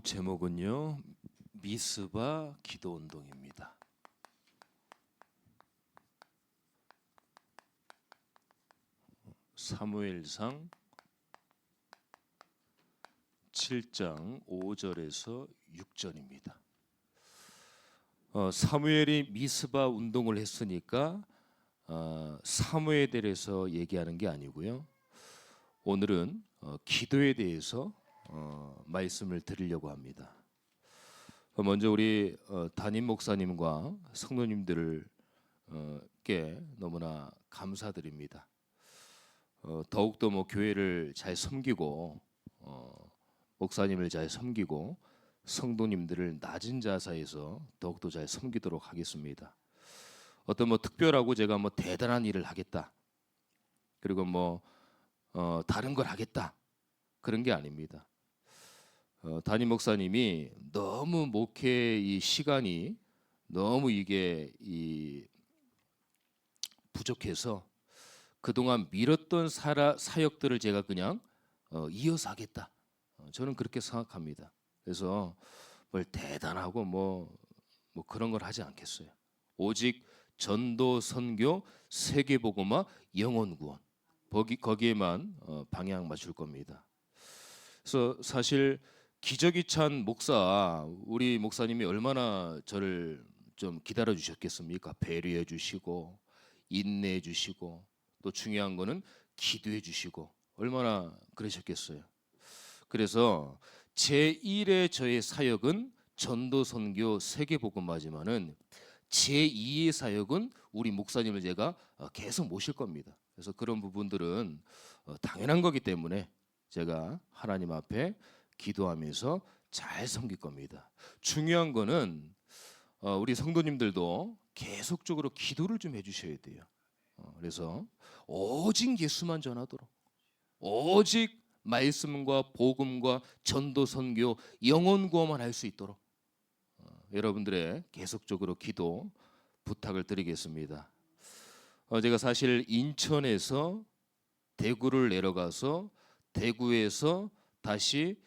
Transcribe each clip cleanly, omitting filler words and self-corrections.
제목은요, 미스바 기도운동입니다. 사무엘상 7장 5절에서 6절입니다. 사무엘이 미스바 운동을 했으니까 사무에 대해서 얘기하는 게 아니고요. 오늘은 기도에 대해서 말씀을 드리려고 합니다. 먼저 우리 담임 목사님과 성도님들께 너무나 감사드립니다. 더욱더 교회를 잘 섬기고 목사님을 잘 섬기고 성도님들을 낮은 자세에서 더욱더 잘 섬기도록 하겠습니다. 어떤 특별하고 제가 대단한 일을 하겠다, 그리고 다른 걸 하겠다, 그런 게 아닙니다. 담임 목사님이 너무 목회 이 시간이 너무 이게 부족해서 그동안 미뤘던 사역들을 제가 그냥 이어서 하겠다. 저는 그렇게 생각합니다. 그래서 뭘 대단하고 그런 걸 하지 않겠어요. 오직 전도, 선교, 세계복음화, 영혼 구원, 거기에만 방향 맞출 겁니다. 그래서 사실 기저귀 찬 목사, 우리 목사님이 얼마나 저를 좀 기다려 주셨겠습니까? 배려해 주시고 인내해 주시고 또 중요한 거는 기도해 주시고 얼마나 그러셨겠어요. 그래서 제1의 저의 사역은 전도, 선교, 세계복음화지만은 제2의 사역은 우리 목사님을 제가 계속 모실 겁니다. 그래서 그런 부분들은 당연한 거기 때문에 제가 하나님 앞에 기도하면서 잘 섬길 겁니다. 중요한 거는 우리 성도님들도 계속적으로 기도를 좀 해주셔야 돼요. 그래서 오직 예수만 전하도록, 오직 말씀과 복음과 전도, 선교, 영혼 구원만 할 수 있도록 여러분들의 계속적으로 기도 부탁을 드리겠습니다. 제가 사실 인천에서 대구를 내려가서 대구에서 다시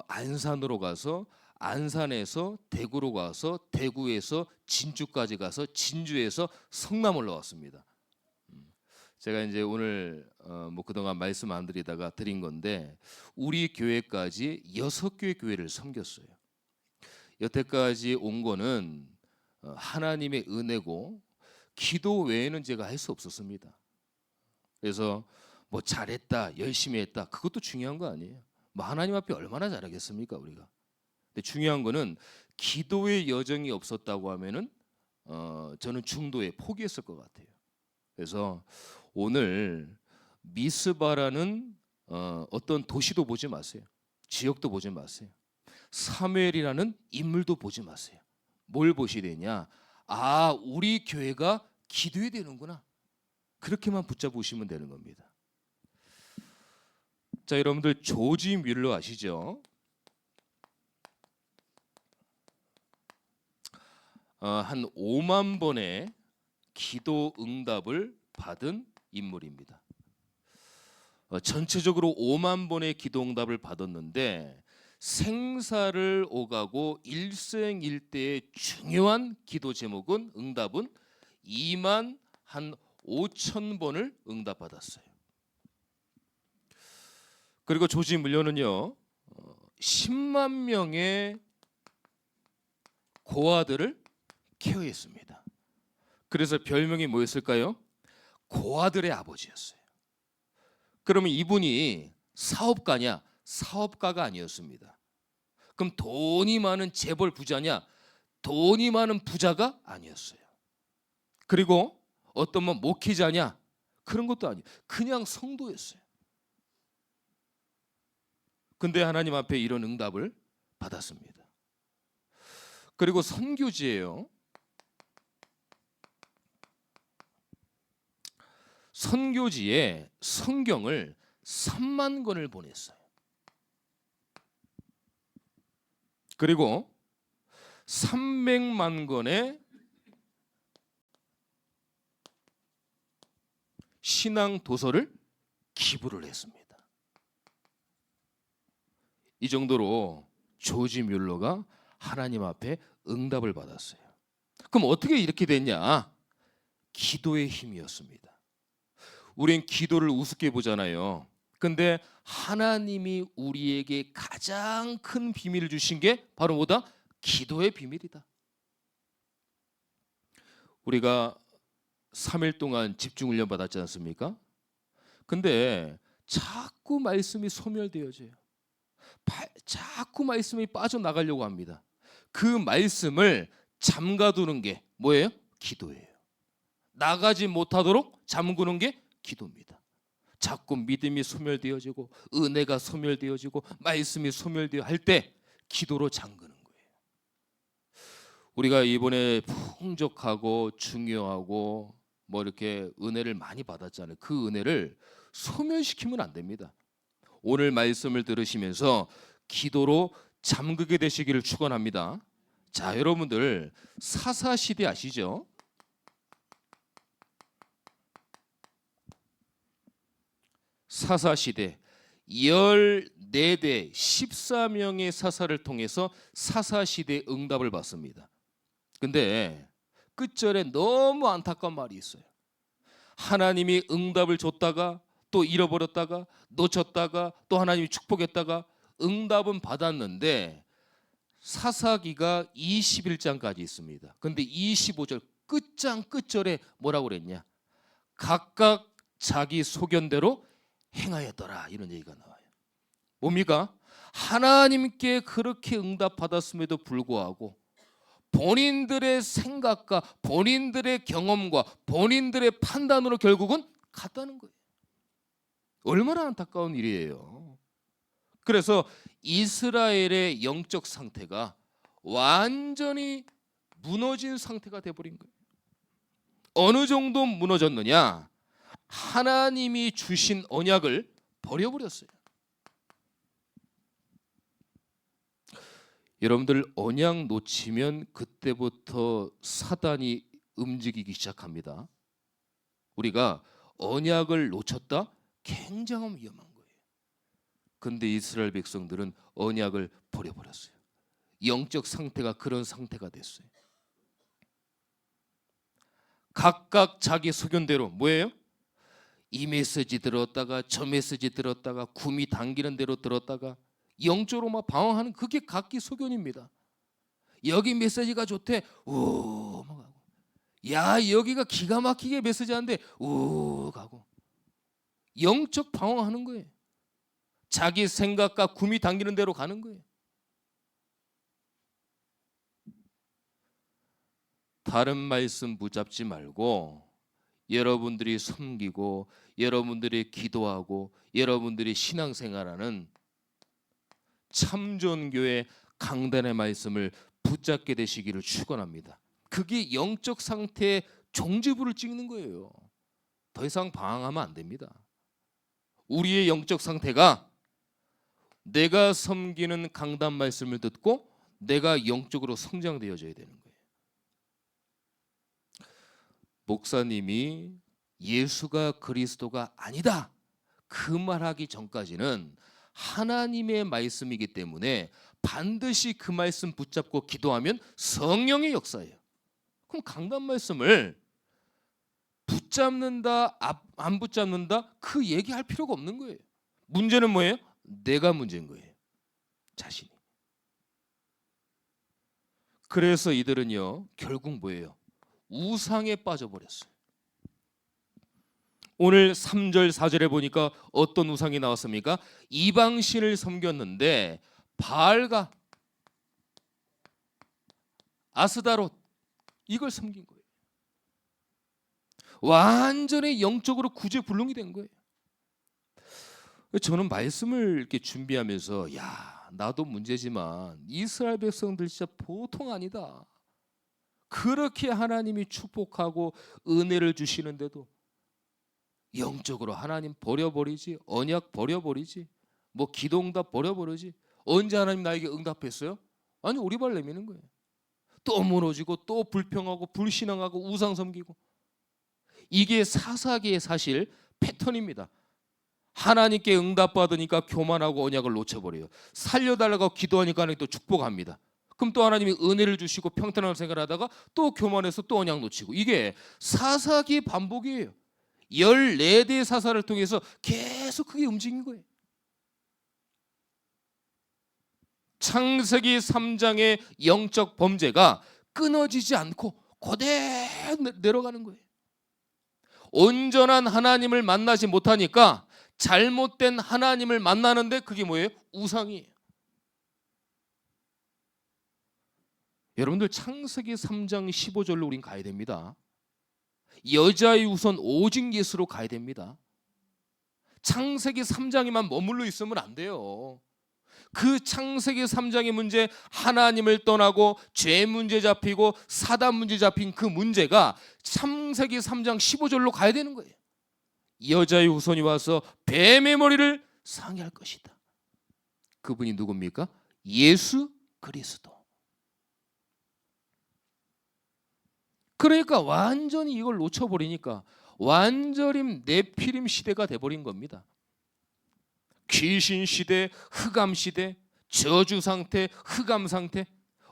안산으로 가서 안산에서 대구로 가서 대구에서 진주까지 가서 진주에서 성남 올라왔습니다. 제가 이제 오늘 그동안 말씀 안 드리다가 드린 건데 우리 교회까지 6개 교회를 섬겼어요. 여태까지 온 거는 하나님의 은혜고 기도 외에는 제가 할 수 없었습니다. 그래서 잘했다, 열심히 했다, 그것도 중요한 거 아니에요. 하나님 앞에 얼마나 잘하겠습니까 우리가. 근데 중요한 거는 기도의 여정이 없었다고 하면은 저는 중도에 포기했을 것 같아요. 그래서 오늘 미스바라는 어떤 도시도 보지 마세요. 지역도 보지 마세요. 사무엘이라는 인물도 보지 마세요. 뭘 보시야 되냐? 우리 교회가 기도해야 되는구나. 그렇게만 붙잡으시면 되는 겁니다. 자, 여러분들 조지 뮬러 아시죠? 한 5만 번의 기도 응답을 받은 인물입니다. 전체적으로 5만 번의 기도 응답을 받았는데 생사를 오가고 일생일대의 중요한 기도 제목은 응답은 2만 한 5천 번을 응답받았어요. 그리고 조지 뮬러는요 10만 명의 고아들을 케어했습니다. 그래서 별명이 뭐였을까요? 고아들의 아버지였어요. 그러면 이분이 사업가냐? 사업가가 아니었습니다. 그럼 돈이 많은 재벌 부자냐? 돈이 많은 부자가 아니었어요. 그리고 어떤 목회자냐? 그런 것도 아니에요. 그냥 성도였어요. 근데 하나님 앞에 이런 응답을 받았습니다. 그리고 선교지예요. 선교지에 성경을 3만 권을 보냈어요. 그리고 300만 권의 신앙 도서를 기부를 했습니다. 이 정도로 조지 뮬러가 하나님 앞에 응답을 받았어요. 그럼 어떻게 이렇게 됐냐? 기도의 힘이었습니다. 우린 기도를 우습게 보잖아요. 근데 하나님이 우리에게 가장 큰 비밀을 주신 게 바로 뭐다? 기도의 비밀이다. 우리가 3일 동안 집중 훈련 받았지 않습니까? 근데 자꾸 말씀이 소멸되어져요. 자꾸 말씀이 빠져나가려고 합니다. 그 말씀을 잠가두는 게 뭐예요? 기도예요. 나가지 못하도록 잠그는 게 기도입니다. 자꾸 믿음이 소멸되어지고 은혜가 소멸되어지고 말씀이 소멸되어 할 때 기도로 잠그는 거예요. 우리가 이번에 풍족하고 중요하고 뭐 이렇게 은혜를 많이 받았잖아요. 그 은혜를 소멸시키면 안 됩니다. 오늘 말씀을 들으시면서 기도로 잠그게 되시기를 축원합니다. 자, 여러분들 사사시대 아시죠? 사사시대 14대 14명의 사사를 통해서 사사시대 응답을 받습니다. 근데 끝절에 너무 안타까운 말이 있어요. 하나님이 응답을 줬다가 또 잃어버렸다가 놓쳤다가 또 하나님이 축복했다가 응답은 받았는데 사사기가 21장까지 있습니다. 근데 25절 끝절에 뭐라고 그랬냐? 각각 자기 소견대로 행하였더라, 이런 얘기가 나와요. 뭡니까? 하나님께 그렇게 응답받았음에도 불구하고 본인들의 생각과 본인들의 경험과 본인들의 판단으로 결국은 갔다는 거예요. 얼마나 안타까운 일이에요. 그래서 이스라엘의 영적 상태가 완전히 무너진 상태가 돼버린 거예요. 어느 정도 무너졌느냐? 하나님이 주신 언약을 버려버렸어요. 여러분들 언약 놓치면 그때부터 사단이 움직이기 시작합니다. 우리가 언약을 놓쳤다? 굉장히 위험한 거예요. 근데 이스라엘 백성들은 언약을 버려버렸어요. 영적 상태가 그런 상태가 됐어요. 각각 자기 소견대로 뭐예요? 이 메시지 들었다가 저 메시지 들었다가 구미 당기는 대로 들었다가 영적으로 막 방황하는, 그게 각기 소견입니다. 여기 메시지가 좋대, 우 하고, 야 여기가 기가 막히게 메시지하는데 우 가고, 영적 방황하는 거예요. 자기 생각과 구미 당기는 대로 가는 거예요. 다른 말씀 붙잡지 말고 여러분들이 섬기고 여러분들이 기도하고 여러분들이 신앙생활하는 참존교의 강단의 말씀을 붙잡게 되시기를 축원합니다. 그게 영적 상태의 종지부를 찍는 거예요. 더 이상 방황하면 안 됩니다. 우리의 영적 상태가 내가 섬기는 강단 말씀을 듣고 내가 영적으로 성장되어져야 되는 거예요. 목사님이 예수가 그리스도가 아니다 그 말하기 전까지는 하나님의 말씀이기 때문에 반드시 그 말씀 붙잡고 기도하면 성령의 역사예요. 그럼 강단 말씀을 붙잡는다 안 붙잡는다 그 얘기할 필요가 없는 거예요. 문제는 뭐예요? 내가 문제인 거예요. 자신이. 그래서 이들은요 결국 뭐예요? 우상에 빠져버렸어요. 오늘 3절 4절에 보니까 어떤 우상이 나왔습니까? 이방신을 섬겼는데 바알과 아스다롯 이걸 섬긴 거예요. 완전히 영적으로 구제불능이 된 거예요. 저는 말씀을 이렇게 준비하면서 야 나도 문제지만 이스라엘 백성들 진짜 보통 아니다. 그렇게 하나님이 축복하고 은혜를 주시는데도 영적으로 하나님 버려버리지, 언약 버려버리지, 뭐 기도응답 버려버리지. 언제 하나님 나에게 응답했어요? 아니 오리발 내미는 거예요. 또 무너지고 또 불평하고 불신앙하고 우상 섬기고. 이게 사사기의 사실 패턴입니다. 하나님께 응답받으니까 교만하고 언약을 놓쳐버려요. 살려달라고 기도하니까 하나님 또 축복합니다. 그럼 또 하나님이 은혜를 주시고 평탄한 생활을 하다가 또 교만해서 또 언약 놓치고, 이게 사사기 반복이에요. 14대의 사사를 통해서 계속 그게 움직인 거예요. 창세기 3장의 영적 범죄가 끊어지지 않고 그대로 내려가는 거예요. 온전한 하나님을 만나지 못하니까 잘못된 하나님을 만나는데 그게 뭐예요? 우상이에요. 여러분들 창세기 3장 15절로 우린 가야 됩니다. 여자의 우선 오직 예수로 가야 됩니다. 창세기 3장에만 머물러 있으면 안 돼요. 그 창세기 3장의 문제, 하나님을 떠나고 죄 문제 잡히고 사단 문제 잡힌 그 문제가 창세기 3장 15절로 가야 되는 거예요. 여자의 후손이 와서 뱀의 머리를 상해할 것이다. 그분이 누굽니까? 예수 그리스도. 그러니까 완전히 이걸 놓쳐버리니까 완전히 네피림 시대가 돼버린 겁니다. 귀신 시대, 흑암 시대, 저주 상태, 흑암 상태,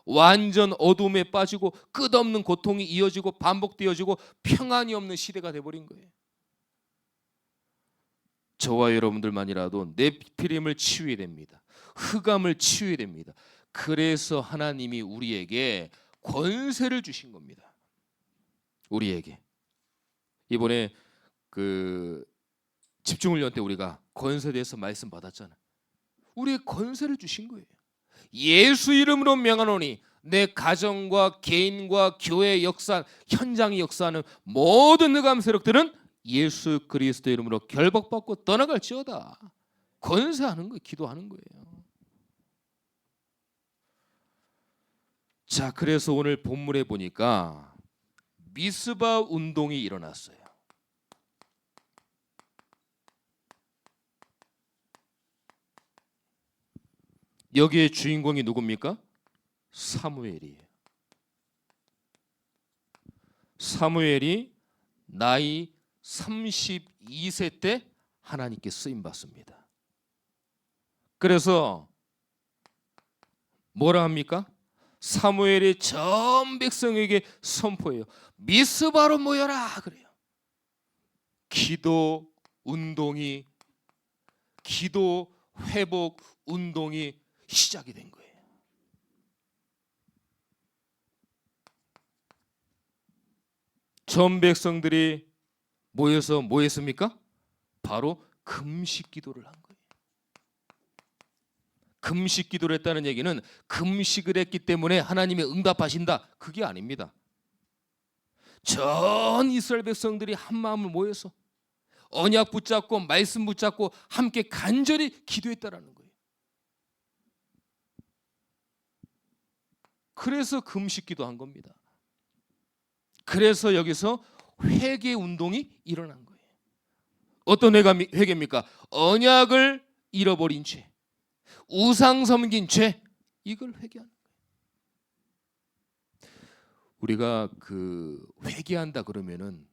완전 어둠에 빠지고 끝없는 고통이 이어지고 반복되어지고 평안이 없는 시대가 돼버린 거예요. 저와 여러분들만이라도 네피림을 치유해야 됩니다. 흑암을 치유해야 됩니다. 그래서 하나님이 우리에게 권세를 주신 겁니다. 우리에게 이번에 그 집중훈련 때 우리가 권세에 대해서 말씀 받았잖아요. 우리의 권세를 주신 거예요. 예수 이름으로 명하노니 내 가정과 개인과 교회 역사, 현장의 역사하는 모든 흑암 세력들은 예수 그리스도 이름으로 결박받고 떠나갈지어다. 권세하는 거예요. 기도하는 거예요. 자, 그래서 오늘 본문에 보니까 미스바 운동이 일어났어요. 여기에 주인공이 누굽니까? 사무엘이에요. 사무엘이 나이 32세 때 하나님께 쓰임 받습니다. 그래서 뭐라 합니까? 사무엘이 전 백성에게 선포해요. 미스바로 모여라 그래요. 기도 운동이, 기도 회복 운동이 시작이 된 거예요. 전 백성들이 모여서 뭐 했습니까? 바로 금식 기도를 한 거예요. 금식 기도를 했다는 얘기는 금식을 했기 때문에 하나님이 응답하신다, 그게 아닙니다. 전 이스라엘 백성들이 한 마음을 모여서 언약 붙잡고 말씀 붙잡고 함께 간절히 기도했다라는 거예요. 그래서 금식 기도한 겁니다. 그래서 여기서 회개 운동이 일어난 거예요. 어떤 회개입니까? 언약을 잃어버린 죄, 우상 섬긴 죄, 이걸 회개하는 거예요. 우리가 그 회개한다 그러면은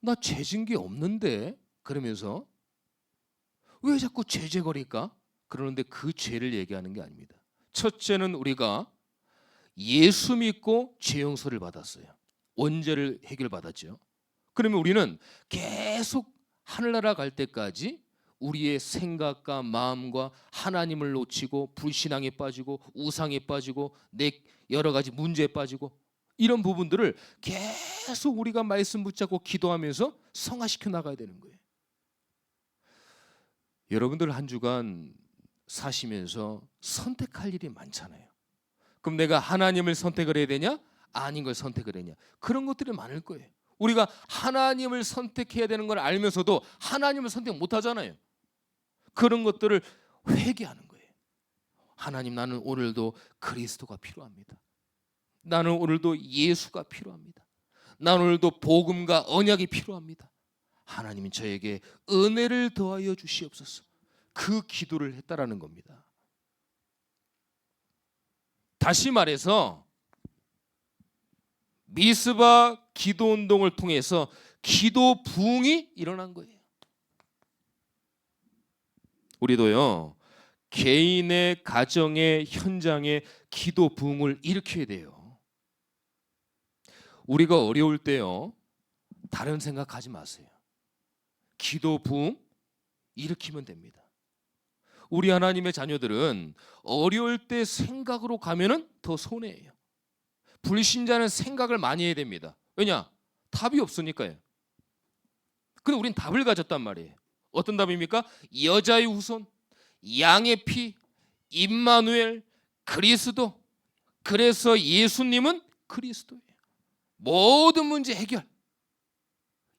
나 죄진 게 없는데 그러면서 왜 자꾸 죄죄거릴까? 그러는데 그 죄를 얘기하는 게 아닙니다. 첫째는 우리가 예수 믿고 죄 용서를 받았어요. 원죄를 해결받았죠. 그러면 우리는 계속 하늘나라 갈 때까지 우리의 생각과 마음과 하나님을 놓치고 불신앙에 빠지고 우상에 빠지고 여러 가지 문제에 빠지고 이런 부분들을 계속 우리가 말씀 붙잡고 기도하면서 성화시켜 나가야 되는 거예요. 여러분들 한 주간 사시면서 선택할 일이 많잖아요. 그럼 내가 하나님을 선택을 해야 되냐? 아닌 걸 선택을 해야 되냐? 그런 것들이 많을 거예요. 우리가 하나님을 선택해야 되는 걸 알면서도 하나님을 선택 못 하잖아요. 그런 것들을 회개하는 거예요. 하나님, 나는 오늘도 그리스도가 필요합니다. 나는 오늘도 예수가 필요합니다. 나는 오늘도 복음과 언약이 필요합니다. 하나님이 저에게 은혜를 더하여 주시옵소서. 그 기도를 했다라는 겁니다. 다시 말해서 미스바 기도 운동을 통해서 기도 부흥이 일어난 거예요. 우리도요, 개인의 가정의 현장에 기도 부흥을 일으켜야 돼요. 우리가 어려울 때요, 다른 생각하지 마세요. 기도 부흥 일으키면 됩니다. 우리 하나님의 자녀들은 어려울 때 생각으로 가면은 더 손해예요. 불신자는 생각을 많이 해야 됩니다. 왜냐? 답이 없으니까요. 근데 우린 답을 가졌단 말이에요. 어떤 답입니까? 여자의 후손, 양의 피, 임마누엘, 그리스도. 그래서 예수님은 그리스도예요. 모든 문제 해결.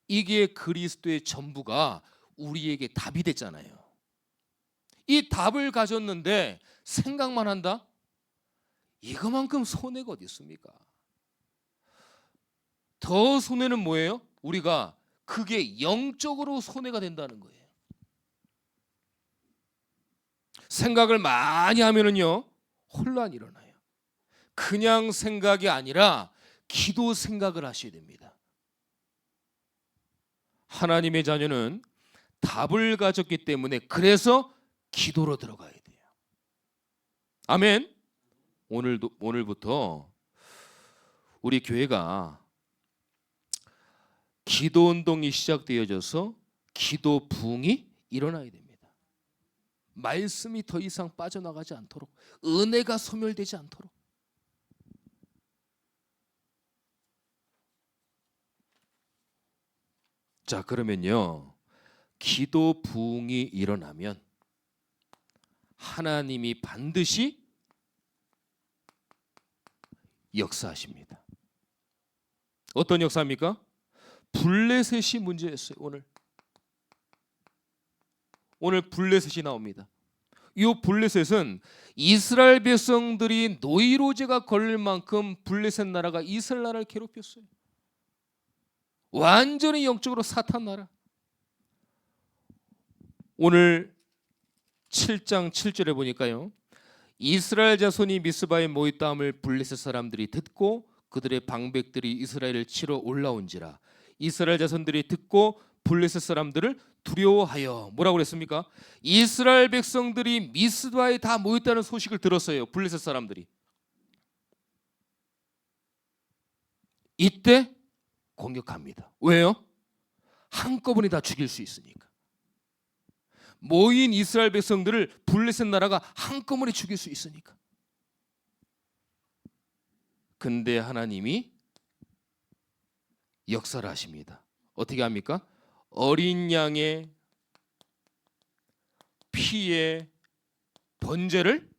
이게 그리스도의 전부가 우리에게 답이 됐잖아요. 이 답을 가졌는데 생각만 한다? 이거만큼 손해가 어디 있습니까? 더 손해는 뭐예요? 우리가 그게 영적으로 손해가 된다는 거예요. 생각을 많이 하면은요, 혼란이 일어나요. 그냥 생각이 아니라 기도 생각을 하셔야 됩니다. 하나님의 자녀는 답을 가졌기 때문에 그래서 기도로 들어가야 돼요. 아멘. 오늘부터 우리 교회가 기도 운동이 시작되어져서 기도 부흥이 일어나야 됩니다. 말씀이 더 이상 빠져나가지 않도록, 은혜가 소멸되지 않도록. 자, 그러면요, 기도 부흥이 일어나면 하나님이 반드시 역사하십니다. 어떤 역사입니까? 블레셋이 문제였어요. 오늘 블레셋이 나옵니다. 이 블레셋은 이스라엘 백성들이 노이로제가 걸릴 만큼 블레셋 나라가 이스라엘 나라를 괴롭혔어요. 완전히 영적으로 사탄 나라. 오늘 7장 7절에 보니까요, 이스라엘 자손이 미스바에 모였다함을 블레셋 사람들이 듣고 그들의 방백들이 이스라엘을 치러 올라온지라. 이스라엘 자손들이 듣고 블레셋 사람들을 두려워하여 뭐라고 그랬습니까? 이스라엘 백성들이 미스바에 다 모였다는 소식을 들었어요. 블레셋 사람들이. 이때 공격합니다. 왜요? 한꺼번에 다 죽일 수 있으니까. 모인 이스라엘 백성들을 블레셋 나라가 한꺼번에 죽일 수 있으니까. 근데 하나님이 역사를 하십니다. 어떻게 합니까? 어린 양의 피의 번제를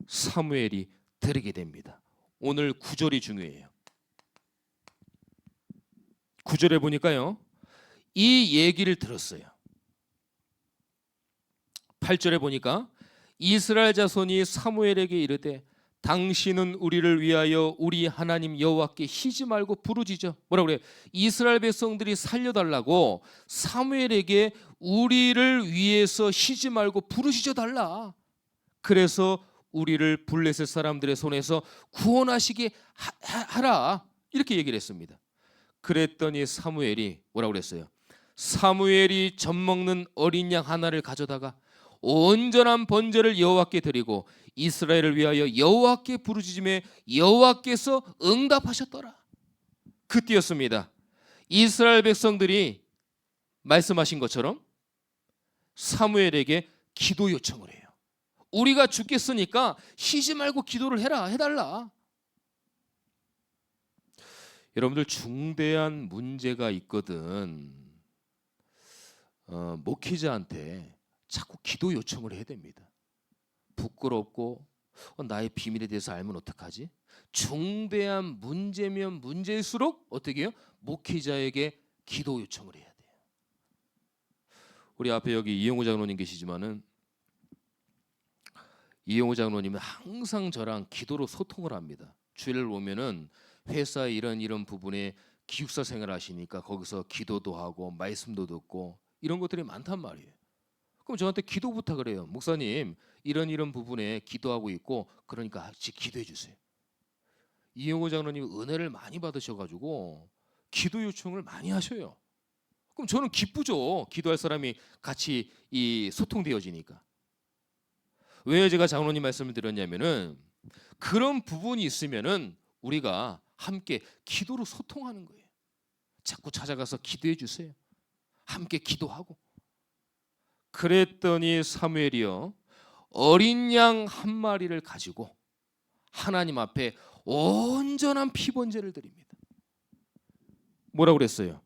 사무엘이 드리게 됩니다. 오늘 9절이 중요해요. 9절에 보니까요, 이 얘기를 들었어요. 8절에 보니까 이스라엘 자손이 사무엘에게 이르되 당신은 우리를 위하여 우리 하나님 여호와께 희지 말고 부르짖어. 뭐라고 그래요? 이스라엘 백성들이 살려달라고 사무엘에게 우리를 위해서 희지 말고 부르짖어 달라. 그래서 우리를 블레셋 사람들의 손에서 구원하시게 하라. 이렇게 얘기를 했습니다. 그랬더니 사무엘이 뭐라고 그랬어요? 사무엘이 젖먹는 어린 양 하나를 가져다가 온전한 번제를 여호와께 드리고 이스라엘을 위하여 여호와께 부르짖음에 여호와께서 응답하셨더라. 그때였습니다. 이스라엘 백성들이 말씀하신 것처럼 사무엘에게 기도 요청을 해요. 우리가 죽겠으니까 쉬지 말고 기도를 해달라. 여러분들 중대한 문제가 있거든. 목회자한테 자꾸 기도 요청을 해야 됩니다. 부끄럽고 나의 비밀에 대해서 알면 어떡하지? 중대한 문제면 문제일수록 어떻게 해요? 목회자에게 기도 요청을 해야 돼요. 우리 앞에 여기 이영호 장로님 계시지만은 이영호 장로님은 항상 저랑 기도로 소통을 합니다. 주일날 오면은 회사에 이런 부분에 기숙사 생활하시니까 거기서 기도도 하고 말씀도 듣고 이런 것들이 많단 말이에요. 그럼 저한테 기도 부탁을 해요. 목사님 이런 부분에 기도하고 있고 그러니까 같이 기도해 주세요. 이영호 장로님 은혜를 많이 받으셔가지고 기도 요청을 많이 하셔요. 그럼 저는 기쁘죠. 기도할 사람이 같이 이 소통되어지니까. 왜 제가 장로님 말씀을 드렸냐면은 그런 부분이 있으면은 우리가 함께 기도로 소통하는 거예요. 자꾸 찾아가서 기도해 주세요. 함께 기도하고. 그랬더니 사무엘이요, 어린 양 한 마리를 가지고 하나님 앞에 온전한 피번제를 드립니다. 뭐라고 그랬어요?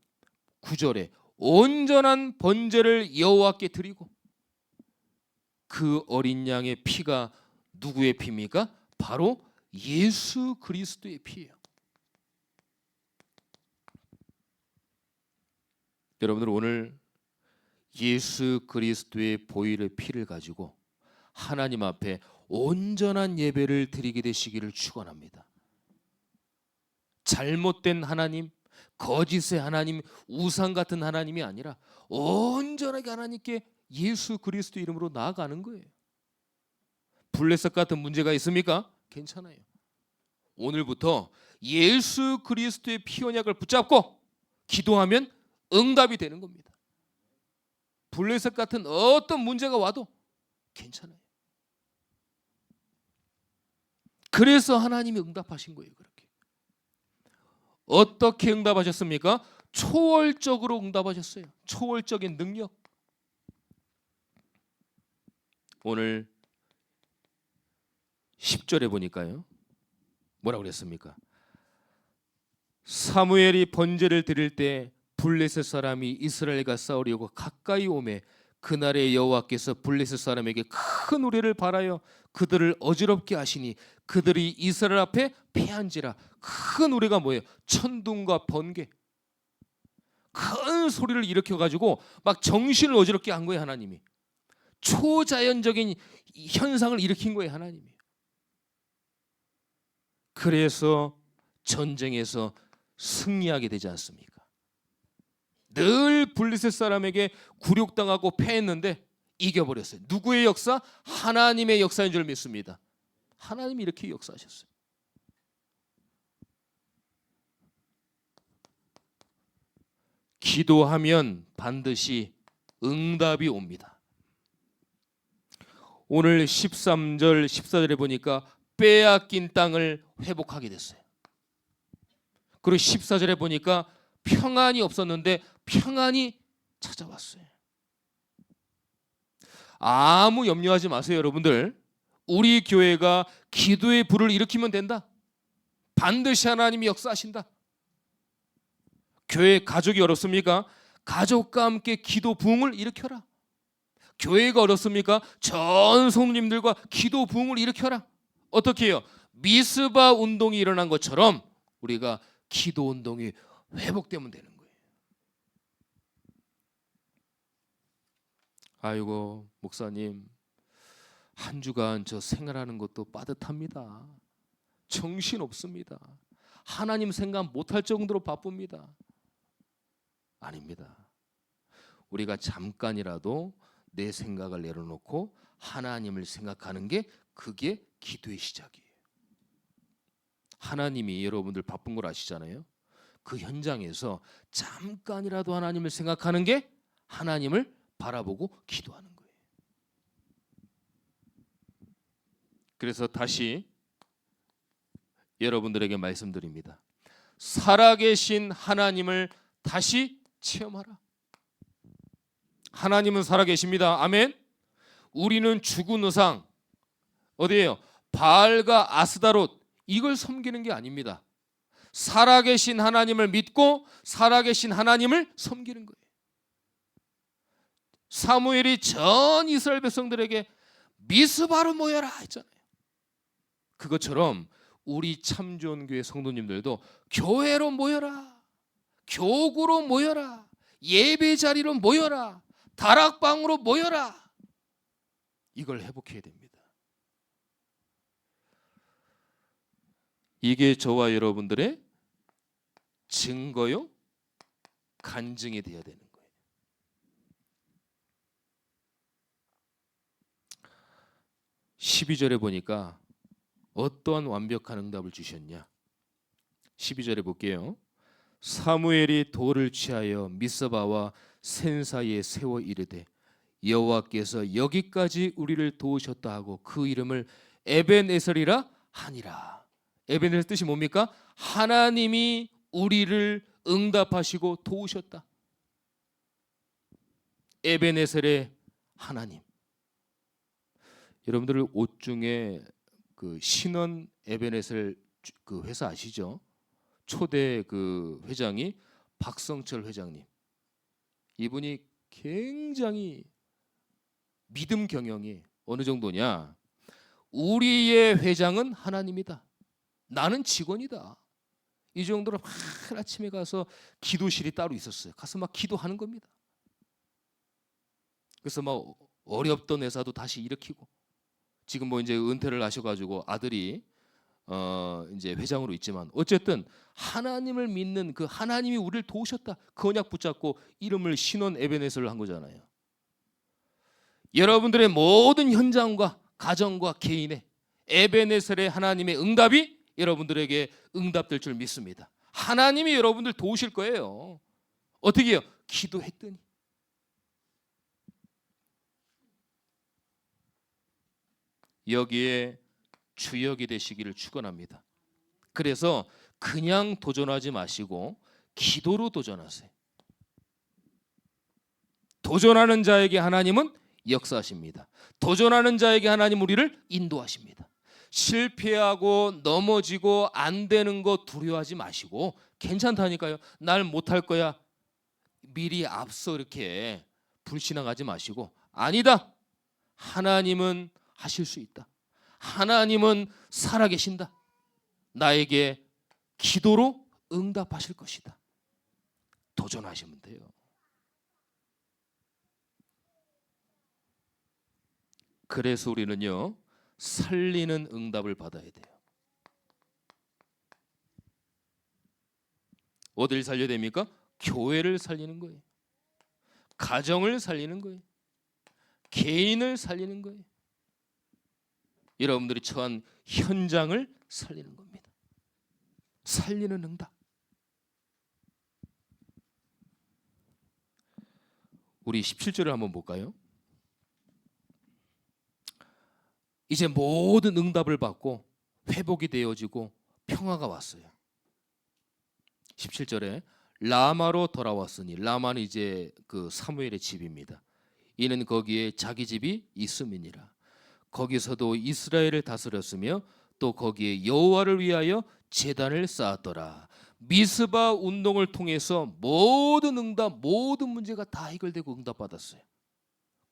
9절에 온전한 번제를 여호와께 드리고, 그 어린 양의 피가 누구의 피입니까? 바로 예수 그리스도의 피예요. 여러분들 오늘 예수 그리스도의 보혈의 피를 가지고 하나님 앞에 온전한 예배를 드리게 되시기를 축원합니다. 잘못된 하나님, 거짓의 하나님, 우상 같은 하나님이 아니라 온전하게 하나님께 예수 그리스도 이름으로 나아가는 거예요. 블레셋 같은 문제가 있습니까? 괜찮아요. 오늘부터 예수 그리스도의 피 언약을 붙잡고 기도하면 응답이 되는 겁니다. 블레셋 같은 어떤 문제가 와도 괜찮아요. 그래서 하나님이 응답하신 거예요. 그렇게. 어떻게 응답하셨습니까? 초월적으로 응답하셨어요. 초월적인 능력. 오늘 10절에 보니까요, 뭐라고 그랬습니까? 사무엘이 번제를 드릴 때 블레셋 사람이 이스라엘과 싸우려고 가까이 오매 그날에 여호와께서 블레셋 사람에게 큰 우레를 발하여 그들을 어지럽게 하시니 그들이 이스라엘 앞에 패한지라. 큰 우레가 뭐예요? 천둥과 번개, 큰 소리를 일으켜가지고 막 정신을 어지럽게 한 거예요. 하나님이 초자연적인 현상을 일으킨 거예요. 하나님이. 그래서 전쟁에서 승리하게 되지 않습니까? 늘 블레셋 사람에게 굴욕당하고 패했는데 이겨버렸어요. 누구의 역사? 하나님의 역사인 줄 믿습니다. 하나님이 이렇게 역사하셨어요. 기도하면 반드시 응답이 옵니다. 오늘 13절 14절에 보니까 빼앗긴 땅을 회복하게 됐어요. 그리고 14절에 보니까 평안이 없었는데 평안이 찾아왔어요. 아무 염려하지 마세요. 여러분들, 우리 교회가 기도의 불을 일으키면 된다. 반드시 하나님이 역사하신다. 교회 가족이 어렵습니까? 가족과 함께 기도 부흥을 일으켜라. 교회가 어렵습니까? 전 성도님들과 기도 부흥을 일으켜라. 어떻게 해요? 미스바 운동이 일어난 것처럼 우리가 기도 운동이 회복되면 되는 거예요. 아이고 목사님, 한 주간 저 생활하는 것도 빠듯합니다. 정신 없습니다. 하나님 생각 못할 정도로 바쁩니다. 아닙니다. 우리가 잠깐이라도 내 생각을 내려놓고 하나님을 생각하는 게, 그게 기도의 시작이에요. 하나님이 여러분들 바쁜 걸 아시잖아요. 그 현장에서 잠깐이라도 하나님을 생각하는 게 하나님을 바라보고 기도하는 거예요. 그래서 다시 여러분들에게 말씀드립니다. 살아계신 하나님을 다시 체험하라. 하나님은 살아계십니다. 아멘. 우리는 죽은 우상, 어디예요? 바알과 아스다롯, 이걸 섬기는 게 아닙니다. 살아계신 하나님을 믿고 살아계신 하나님을 섬기는 거예요. 사무엘이 전 이스라엘 백성들에게 미스바로 모여라 했잖아요. 그것처럼 우리 참좋은교회 성도님들도 교회로 모여라, 교구로 모여라, 예배 자리로 모여라, 다락방으로 모여라. 이걸 회복해야 됩니다. 이게 저와 여러분들의 증거요, 간증이 되어야 되는 거예요. (12절에) 보니까 어떠한 완벽한 응답을 주셨냐. 12절에 볼게요. 사무엘이 돌을 취하여 미스바와 센 사이에 세워 이르되 여호와께서 여기까지 우리를 도우셨다 하고 그 이름을 에벤에셀이라 하니라. 에벤에셀 뜻이 뭡니까? 하나님이 우리를 응답하시고 도우셨다. 에벤에셀의 하나님. 여러분들 옷 중에 그 신원 에벤에셀 그 회사 아시죠? 초대 그 회장이 박성철 회장님. 이분이 굉장히 믿음 경영이 어느 정도냐? 우리의 회장은 하나님이다. 나는 직원이다. 이 정도로 막 아침에 가서 기도실이 따로 있었어요. 가서 막 기도하는 겁니다. 그래서 막 어렵던 회사도 다시 일으키고, 지금 뭐 이제 은퇴를 하셔가지고 아들이 이제 회장으로 있지만, 어쨌든 하나님을 믿는 그 하나님이 우리를 도우셨다, 그 언약 붙잡고 이름을 신원 에벤에셀을 한 거잖아요. 여러분들의 모든 현장과 가정과 개인의 에벤에셀의 하나님의 응답이 여러분들에게 응답될 줄 믿습니다. 하나님이 여러분들 도우실 거예요. 어떻게 해요? 기도했더니. 여기에 주역이 되시기를 축원합니다. 그래서 그냥 도전하지 마시고 기도로 도전하세요. 도전하는 자에게 하나님은 역사하십니다. 도전하는 자에게 하나님 우리를 인도하십니다. 실패하고 넘어지고 안 되는 거 두려워하지 마시고, 괜찮다니까요. 날 못할 거야. 미리 앞서 이렇게 불신앙하지 마시고, 아니다. 하나님은 하실 수 있다. 하나님은 살아계신다. 나에게 기도로 응답하실 것이다. 도전하시면 돼요. 그래서 우리는요, 살리는 응답을 받아야 돼요. 어딜 살려야 됩니까? 교회를 살리는 거예요. 가정을 살리는 거예요. 개인을 살리는 거예요. 여러분들이 처한 현장을 살리는 겁니다. 살리는 응답. 우리 17절을 한번 볼까요? 이제 모든 응답을 받고 회복이 되어지고 평화가 왔어요. 17절에 라마로 돌아왔으니, 라마는 이제 그 사무엘의 집입니다. 이는 거기에 자기 집이 있음이니라. 거기서도 이스라엘을 다스렸으며 또 거기에 여호와를 위하여 제단을 쌓았더라. 미스바 운동을 통해서 모든 응답, 모든 문제가 다 해결되고 응답받았어요.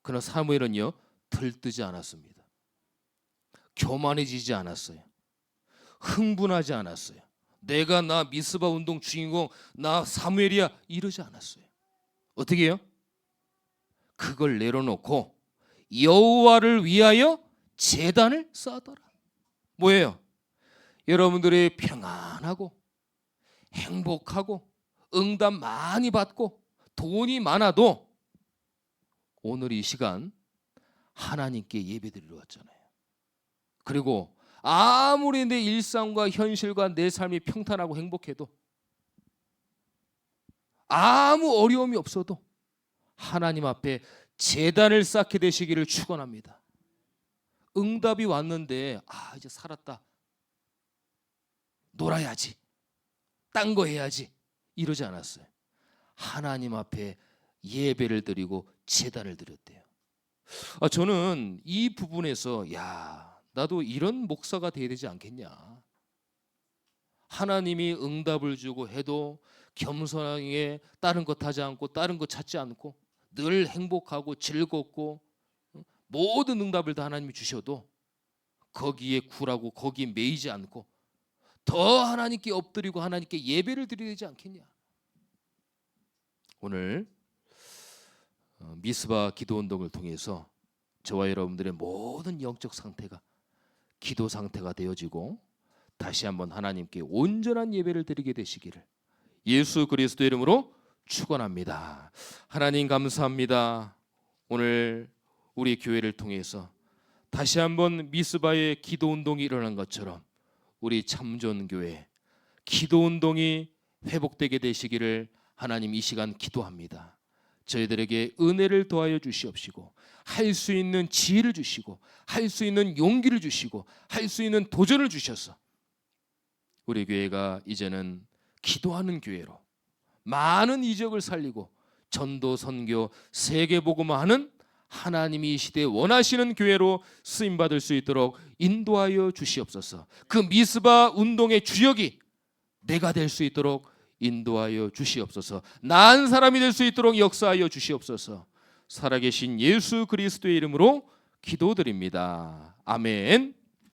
그러나 사무엘은요, 들뜨지 않았습니다. 교만해지지 않았어요. 흥분하지 않았어요. 내가 나 미스바 운동 주인공, 나 사무엘이야, 이러지 않았어요. 어떻게 해요? 그걸 내려놓고 여호와를 위하여 제단을 쌓더라. 뭐예요? 여러분들이 평안하고 행복하고 응답 많이 받고 돈이 많아도 오늘 이 시간 하나님께 예배드리러 왔잖아요. 그리고 아무리 내 일상과 현실과 내 삶이 평탄하고 행복해도, 아무 어려움이 없어도 하나님 앞에 제단을 쌓게 되시기를 축원합니다. 응답이 왔는데 이제 살았다, 놀아야지, 딴 거 해야지, 이러지 않았어요. 하나님 앞에 예배를 드리고 제단을 드렸대요. 저는 이 부분에서 나도 이런 목사가 돼야 되지 않겠냐. 하나님이 응답을 주고 해도 겸손하게 다른 것 하지 않고 다른 것 찾지 않고 늘 행복하고 즐겁고, 모든 응답을 다 하나님이 주셔도 거기에 굴하고 거기에 매이지 않고 더 하나님께 엎드리고 하나님께 예배를 드려야 되지 않겠냐. 오늘 미스바 기도운동을 통해서 저와 여러분들의 모든 영적 상태가 기도 상태가 되어지고 다시 한번 하나님께 온전한 예배를 드리게 되시기를 예수 그리스도의 이름으로 축원합니다. 하나님 감사합니다. 오늘 우리 교회를 통해서 다시 한번 미스바의 기도운동이 일어난 것처럼 우리 참존교회 기도운동이 회복되게 되시기를 하나님 이 시간 기도합니다. 저희들에게 은혜를 더하여 주시옵시고 할 수 있는 지혜를 주시고 할 수 있는 용기를 주시고 할 수 있는 도전을 주셔서 우리 교회가 이제는 기도하는 교회로 많은 이적을 살리고 전도 선교 세계 복음화하는 하나님이 이 시대에 원하시는 교회로 쓰임 받을 수 있도록 인도하여 주시옵소서. 그 미스바 운동의 주역이 내가 될 수 있도록 인도하여 주시옵소서. 나은 사람이 될 수 있도록 역사하여 주시옵소서. 살아계신 예수 그리스도의 이름으로 기도드립니다. 아멘.